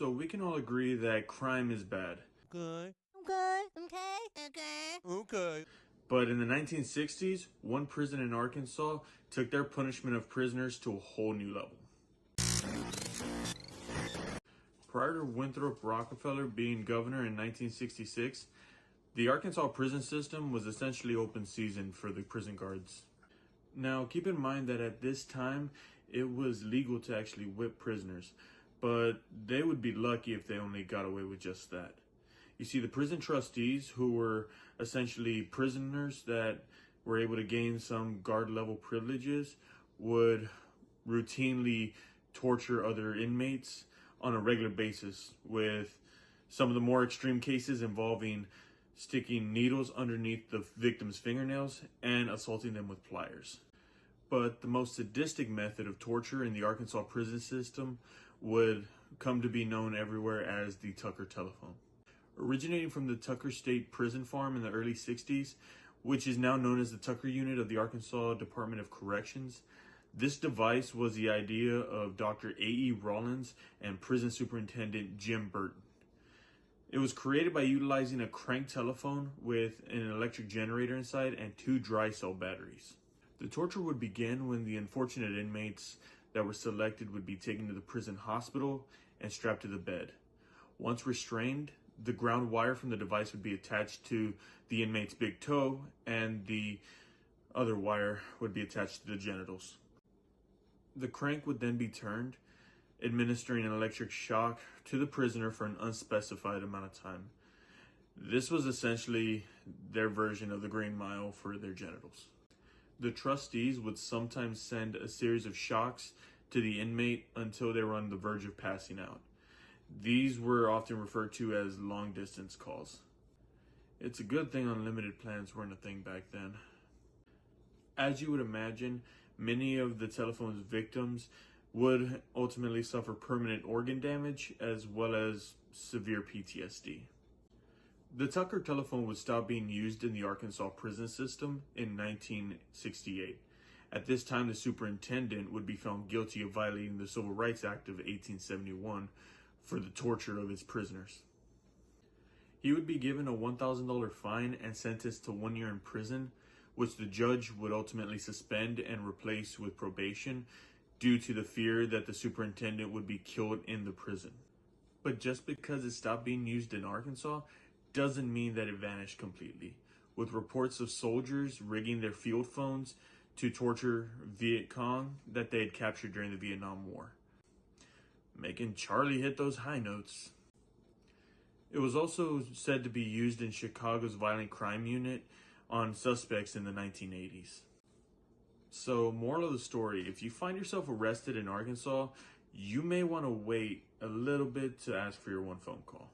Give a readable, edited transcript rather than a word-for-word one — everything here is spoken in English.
So we can all agree that crime is bad. Okay. Okay. Okay. Okay. Okay. But in the 1960s, one prison in Arkansas took their punishment of prisoners to a whole new level. Prior to Winthrop Rockefeller being governor in 1966, the Arkansas prison system was essentially open season for the prison guards. Now, keep in mind that at this time, it was legal to actually whip prisoners, but they would be lucky if they only got away with just that. You see, the prison trustees, who were essentially prisoners that were able to gain some guard level privileges, would routinely torture other inmates on a regular basis, with some of the more extreme cases involving sticking needles underneath the victim's fingernails and assaulting them with pliers. But the most sadistic method of torture in the Arkansas prison system would come to be known everywhere as the Tucker telephone. Originating from the Tucker State Prison Farm in the early 60s, which is now known as the Tucker Unit of the Arkansas Department of Corrections, this device was the idea of Dr. A.E. Rollins and Prison Superintendent Jim Burton. It was created by utilizing a crank telephone with an electric generator inside and 2 dry cell batteries. The torture would begin when the unfortunate inmates that were selected would be taken to the prison hospital and strapped to the bed. Once restrained, the ground wire from the device would be attached to the inmate's big toe, and the other wire would be attached to the genitals. The crank would then be turned, administering an electric shock to the prisoner for an unspecified amount of time. This was essentially their version of the Green Mile for their genitals. The trustees would sometimes send a series of shocks to the inmate until they were on the verge of passing out. These were often referred to as long distance calls. It's a good thing unlimited plans weren't a thing back then. As you would imagine, many of the telephone's victims would ultimately suffer permanent organ damage as well as severe PTSD. The Tucker telephone would stop being used in the Arkansas prison system in 1968. At this time, the superintendent would be found guilty of violating the Civil Rights Act of 1871 for the torture of his prisoners. He would be given a $1,000 fine and sentenced to 1 year in prison, which the judge would ultimately suspend and replace with probation due to the fear that the superintendent would be killed in the prison. But just because it stopped being used in Arkansas doesn't mean that it vanished completely, with reports of soldiers rigging their field phones to torture Viet Cong that they had captured during the Vietnam War, making Charlie hit those high notes. It was also said to be used in Chicago's violent crime unit on suspects in the 1980s. So, moral of the story, if you find yourself arrested in Arkansas, you may want to wait a little bit to ask for your one phone call.